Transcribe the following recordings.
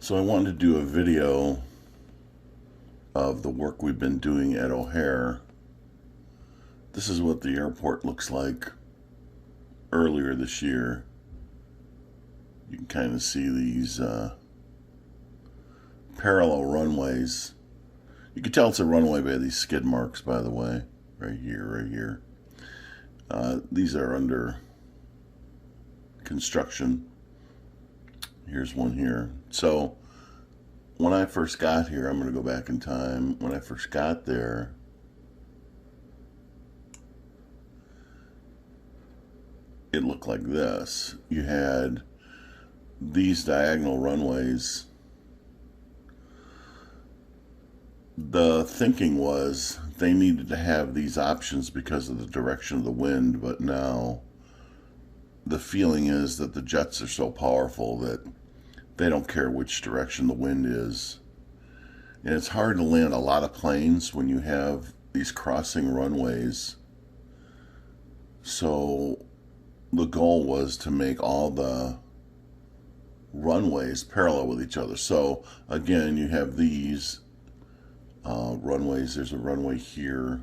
So I wanted to do a video of the work we've been doing at O'Hare. This is what the airport looks like earlier this year. You can kind of see these parallel runways. You can tell it's a runway by these skid marks, by the way, right here. These are under construction. Here's one here. So when I first got here, I'm going to go back in time. When I first got there, it looked like this. You had these diagonal runways. The thinking was they needed to have these options because of the direction of the wind, but now the feeling is that the jets are so powerful that they don't care which direction the wind is. And it's hard to land a lot of planes when you have these crossing runways. So the goal was to make all the runways parallel with each other. So again, you have these runways. There's a runway here.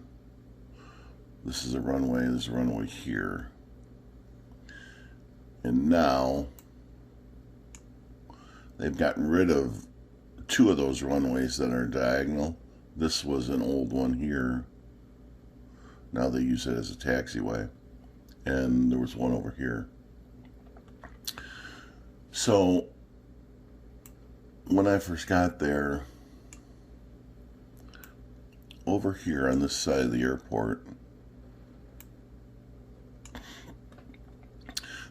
This is a runway. There's a runway here. And now they've gotten rid of two of those runways that are diagonal. This was an old one here. Now they use it as a taxiway. And there was one over here. So when I first got there, over here on this side of the airport,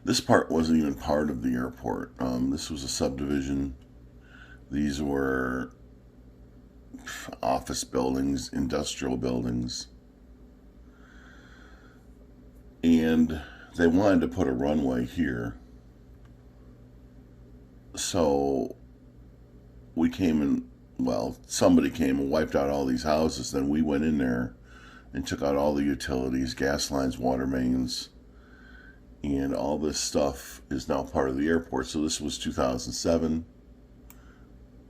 this part wasn't even part of the airport. This was a subdivision. These were office buildings, industrial buildings. And they wanted to put a runway here. So we came and, well, somebody came and wiped out all these houses. Then we went in there and took out all the utilities, gas lines, water mains, and all this stuff is now part of the airport. So this was 2007.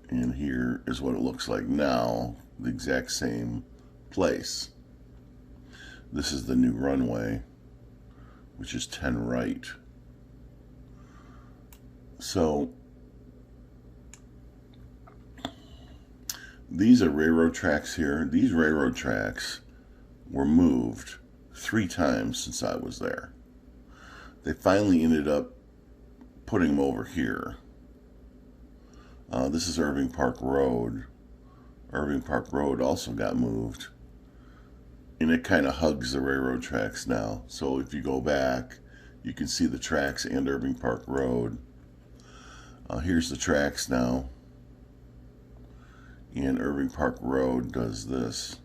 And here is what it looks like now, the exact same place. This is the new runway, which is 10 right. So these are railroad tracks here. These railroad tracks were moved 3 times since I was there. They finally ended up putting them over here. This is Irving Park Road. Irving Park Road also got moved. And it kind of hugs the railroad tracks now. So if you go back, you can see the tracks and Irving Park Road. Here's the tracks now. And Irving Park Road does this.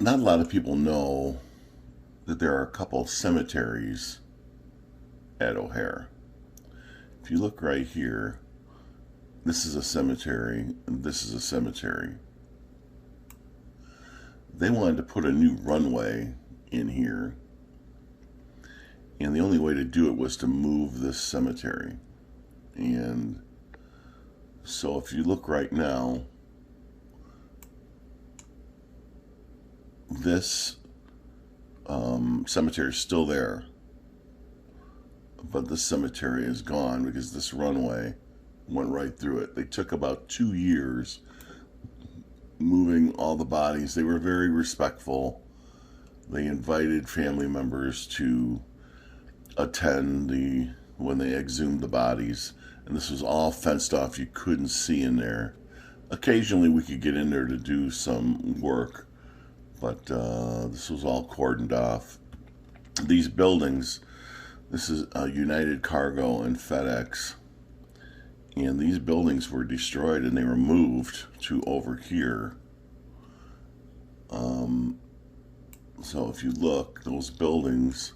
Not a lot of people know that there are a couple of cemeteries at O'Hare. If you look right here, this is a cemetery, and this is a cemetery. They wanted to put a new runway in here, and the only way to do it was to move this cemetery. And so if you look right now, this cemetery is still there, but this cemetery is gone because this runway went right through it. They took about 2 years moving all the bodies. They were very respectful. They invited family members to attend when they exhumed the bodies, and this was all fenced off. You couldn't see in there. Occasionally we could get in there to do some work, but this was all cordoned off. These buildings, this is United Cargo and FedEx, and these buildings were destroyed and they were moved to over here. So if you look, those buildings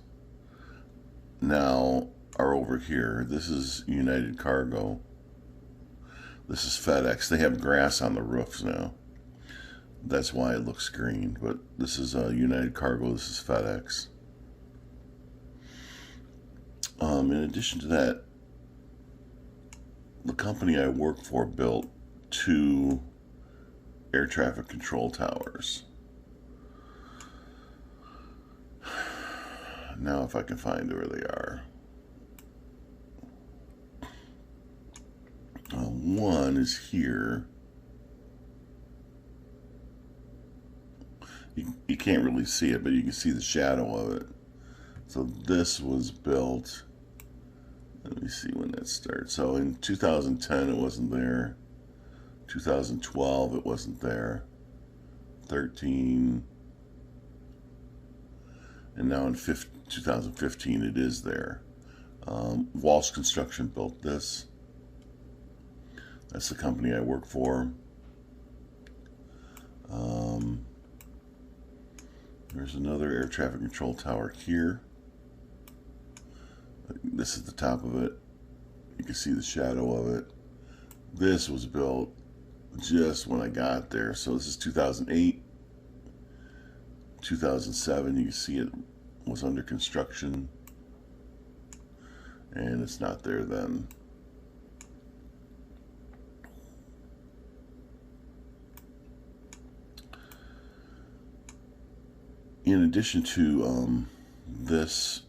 now are over here. This is United Cargo. This is FedEx. They have grass on the roofs now. That's why it looks green. But this is United Cargo. This is FedEx. In addition to that, the company I work for built 2 air traffic control towers. Now if I can find where they are. One is here. You can't really see it, but you can see the shadow of it. So this was built, let me see when that starts. So in 2010 it wasn't there. 2012 it wasn't there. 13, and now in 2015 it is there. Walsh Construction built this. That's the company I work for. There's another air traffic control tower here. This is the top of it. You can see the shadow of it. This was built just when I got there. So this is 2008. 2007, you can see it was under construction. And it's not there then. In addition to this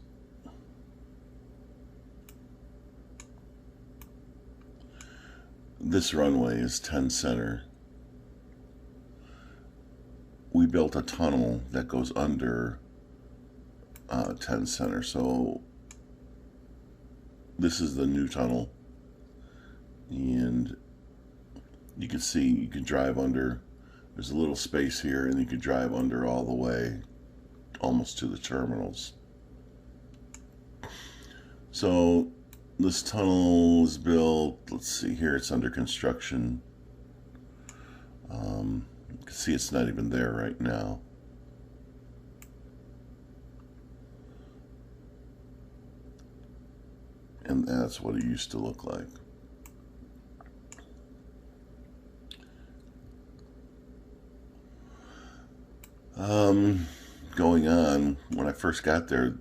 runway is 10 Center. We built a tunnel that goes under 10 Center. So this is the new tunnel, and you can see you can drive under. There's a little space here, and you can drive under all the way almost to the terminals. So this tunnel was built, let's see here, it's under construction. You can see it's not even there right now. And that's what it used to look like. Going on, when I first got there,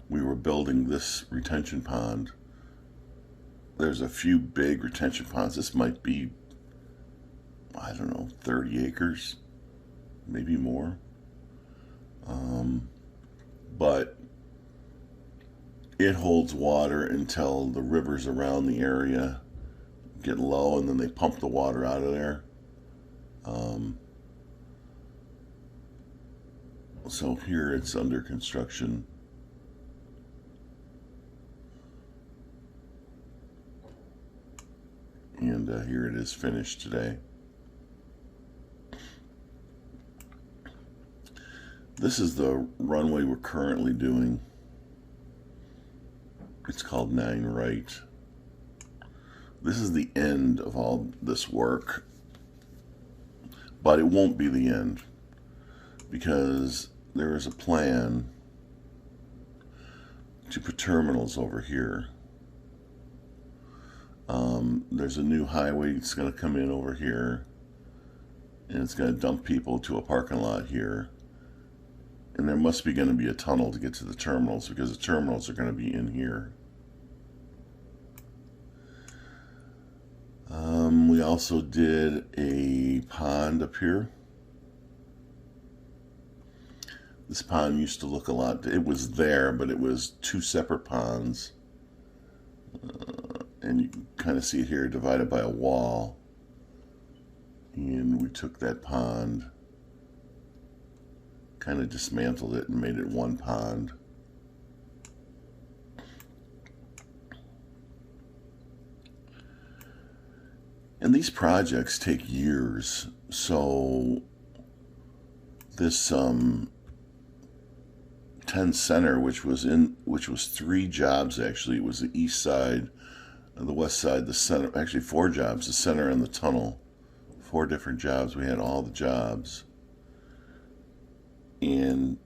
we were building this retention pond. There's a few big retention ponds. This might be, I don't know, 30 acres, maybe more. But it holds water until the rivers around the area get low, and then they pump the water out of there. So here it's under construction. And here it is finished today. This is the runway we're currently doing. It's called 9 Right. This is the end of all this work, but it won't be the end, because there is a plan to put terminals over here. There's a new highway that's going to come in over here, and it's going to dump people to a parking lot here. And there must be going to be a tunnel to get to the terminals, because the terminals are going to be in here. We also did a pond up here. This pond used to look a lot, it was there, but it was 2 separate ponds. And you can kind of see it here, divided by a wall. And we took that pond, kind of dismantled it, and made it one pond. And these projects take years. So this 10 Center, which was 3 jobs actually. It was the east side, the west side, the center, actually 4 jobs, the center and the tunnel. 4 different jobs. We had all the jobs. And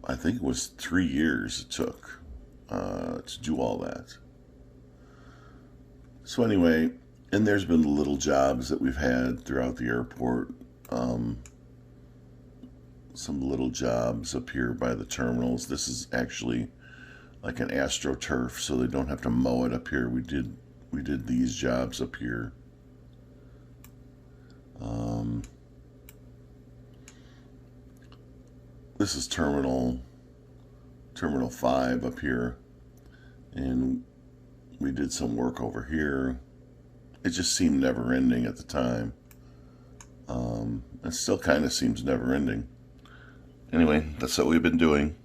I think it was 3 years it took to do all that. So anyway, and there's been little jobs that we've had throughout the airport. some little jobs up here by the terminals. This is actually like an AstroTurf, so they don't have to mow it up here. We did these jobs up here. This is terminal 5 up here, and we did some work over here. It just seemed never ending at the time. It still kind of seems never ending. Anyway, that's what we've been doing.